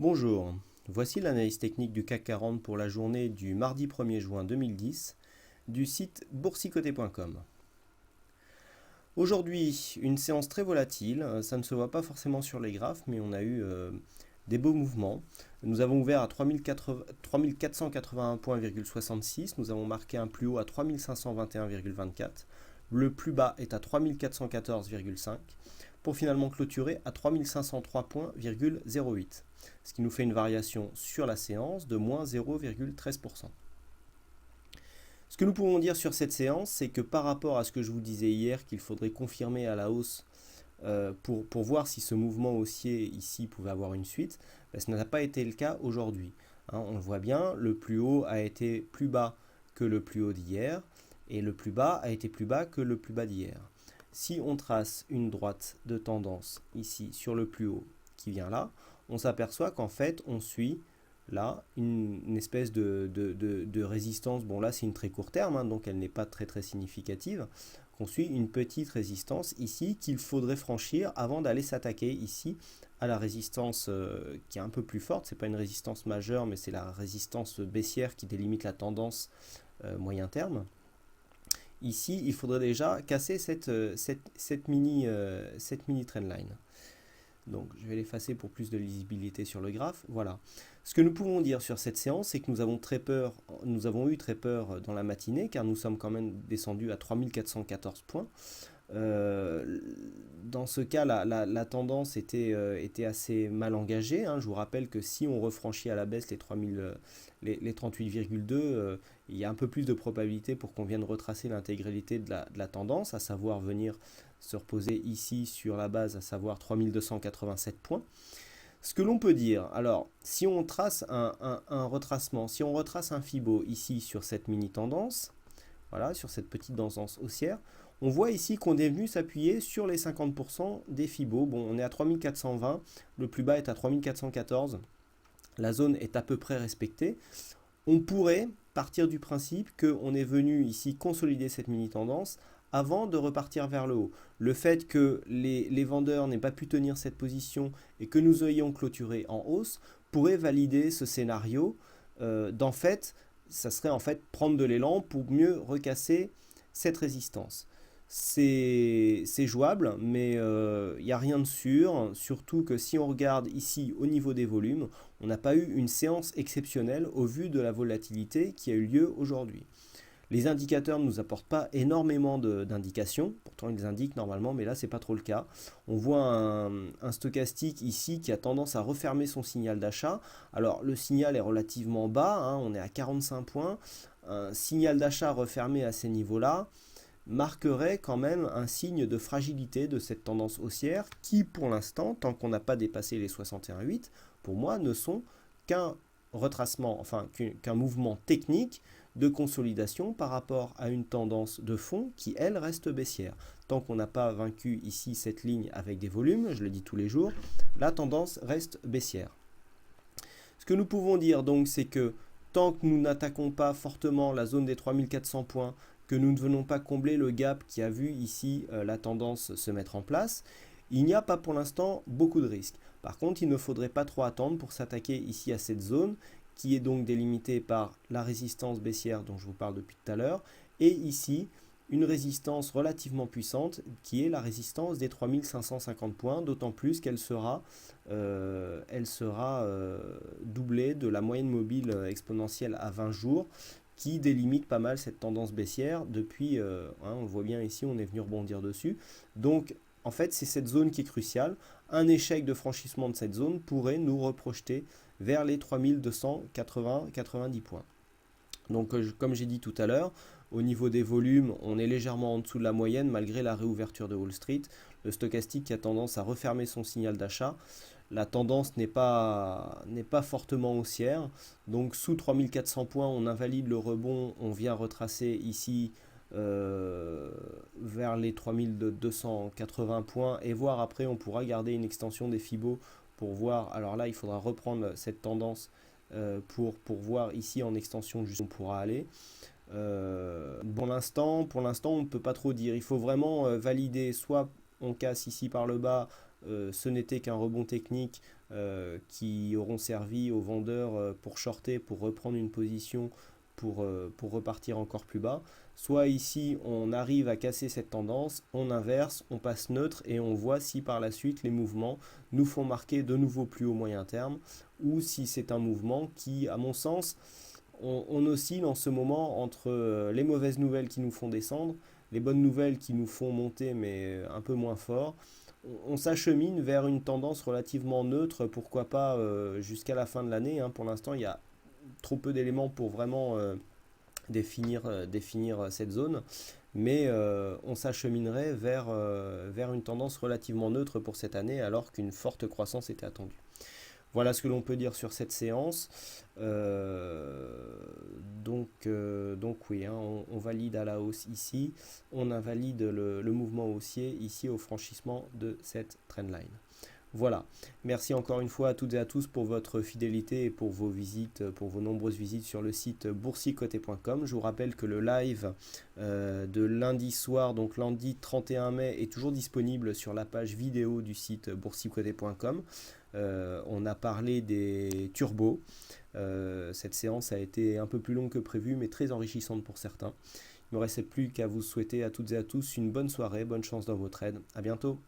Bonjour, voici l'analyse technique du CAC 40 pour la journée du mardi 1er juin 2010 du site boursicoté.com. Aujourd'hui, une séance très volatile, ça ne se voit pas forcément sur les graphes, mais on a eu des beaux mouvements. Nous avons ouvert à 3481,66 points, nous avons marqué un plus haut à 3521,24. Le plus bas est à 3414,5 pour finalement clôturer à 3503,08 points, ce qui nous fait une variation sur la séance de moins 0,13%. Ce que nous pouvons dire sur cette séance, c'est que par rapport à ce que je vous disais hier, qu'il faudrait confirmer à la hausse pour voir si ce mouvement haussier ici pouvait avoir une suite, ce n'a pas été le cas aujourd'hui. On le voit bien, le plus haut a été plus bas que le plus haut d'hier, et le plus bas a été plus bas que le plus bas d'hier. Si on trace une droite de tendance ici sur le plus haut qui vient là, on s'aperçoit qu'en fait on suit là une espèce de résistance. Bon là c'est une très court terme, donc elle n'est pas très significative. On suit une petite résistance ici qu'il faudrait franchir avant d'aller s'attaquer ici à la résistance qui est un peu plus forte. C'est pas une résistance majeure, mais c'est la résistance baissière qui délimite la tendance moyen terme. Ici, il faudrait déjà casser cette mini trendline. Donc, je vais l'effacer pour plus de lisibilité sur le graphe. Voilà. Ce que nous pouvons dire sur cette séance, c'est que nous avons eu très peur dans la matinée, car nous sommes quand même descendus à 3414 points. Dans ce cas, la tendance était assez mal engagée. Je vous rappelle que si on refranchit à la baisse les 38,2, il y a un peu plus de probabilité pour qu'on vienne retracer l'intégralité de la tendance, à savoir venir se reposer ici sur la base, à savoir 3287 points. Ce que l'on peut dire, alors, si on trace un retracement, si on retrace un Fibo ici sur cette mini-tendance, voilà, sur cette petite tendance haussière, on voit ici qu'on est venu s'appuyer sur les 50% des Fibo. Bon, on est à 3420, le plus bas est à 3414, la zone est à peu près respectée. On pourrait partir du principe qu'on est venu ici consolider cette mini-tendance avant de repartir vers le haut. Le fait que les vendeurs n'aient pas pu tenir cette position et que nous ayons clôturé en hausse pourrait valider ce scénario d'en fait, ça serait en fait prendre de l'élan pour mieux recasser cette résistance. C'est jouable, mais il n'y a rien de sûr, surtout que si on regarde ici au niveau des volumes, on n'a pas eu une séance exceptionnelle au vu de la volatilité qui a eu lieu aujourd'hui. Les indicateurs ne nous apportent pas énormément d'indications, pourtant ils indiquent normalement, mais là c'est pas trop le cas. On voit un stochastique ici qui a tendance à refermer son signal d'achat. Alors le signal est relativement bas, on est à 45 points. Un signal d'achat refermé à ces niveaux-là marquerait quand même un signe de fragilité de cette tendance haussière qui pour l'instant, tant qu'on n'a pas dépassé les 61,8, pour moi ne sont qu'un retracement, enfin qu'un mouvement technique de consolidation par rapport à une tendance de fond qui, elle, reste baissière. Tant qu'on n'a pas vaincu ici cette ligne avec des volumes, je le dis tous les jours, la tendance reste baissière. Ce que nous pouvons dire donc, c'est que tant que nous n'attaquons pas fortement la zone des 3400 points, que nous ne venons pas combler le gap qui a vu ici la tendance se mettre en place, il n'y a pas pour l'instant beaucoup de risques. Par contre, il ne faudrait pas trop attendre pour s'attaquer ici à cette zone qui est donc délimitée par la résistance baissière dont je vous parle depuis tout à l'heure, et ici une résistance relativement puissante qui est la résistance des 3550 points, d'autant plus qu'elle sera, doublée de la moyenne mobile exponentielle à 20 jours qui délimite pas mal cette tendance baissière depuis, on le voit bien ici, on est venu rebondir dessus. Donc en fait c'est cette zone qui est cruciale. Un échec de franchissement de cette zone pourrait nous reprojeter vers les 3280-90 points. Donc comme j'ai dit tout à l'heure, au niveau des volumes, on est légèrement en dessous de la moyenne malgré la réouverture de Wall Street. Le stochastique qui a tendance à refermer son signal d'achat. La tendance n'est pas fortement haussière. Donc sous 3400 points, on invalide le rebond. On vient retracer ici vers les 3280 points et voir après, on pourra garder une extension des Fibo pour voir. Alors là, il faudra reprendre cette tendance pour voir ici en extension jusqu'où on pourra aller. Pour l'instant, on ne peut pas trop dire. Il faut vraiment valider, soit on casse ici par le bas, ce n'était qu'un rebond technique, qui auront servi aux vendeurs pour shorter, pour reprendre une position, pour repartir encore plus bas. Soit ici, on arrive à casser cette tendance, on inverse, on passe neutre et on voit si par la suite les mouvements nous font marquer de nouveau plus haut moyen terme ou si c'est un mouvement qui, à mon sens, on oscille en ce moment entre les mauvaises nouvelles qui nous font descendre, les bonnes nouvelles qui nous font monter mais un peu moins fort. On s'achemine vers une tendance relativement neutre, pourquoi pas jusqu'à la fin de l'année, hein. Pour l'instant, il y a trop peu d'éléments pour vraiment définir cette zone, mais on s'acheminerait vers une tendance relativement neutre pour cette année, alors qu'une forte croissance était attendue. Voilà ce que l'on peut dire sur cette séance. Donc oui, hein, on valide à la hausse ici, on invalide le mouvement haussier ici au franchissement de cette trendline. Voilà, merci encore une fois à toutes et à tous pour votre fidélité et pour vos visites, pour vos nombreuses visites sur le site boursicoté.com. Je vous rappelle que le live de lundi soir, donc lundi 31 mai, est toujours disponible sur la page vidéo du site boursicoté.com. On a parlé des turbos. Cette séance a été un peu plus longue que prévu, mais très enrichissante pour certains. Il ne me reste plus qu'à vous souhaiter à toutes et à tous une bonne soirée, bonne chance dans vos trades. À bientôt.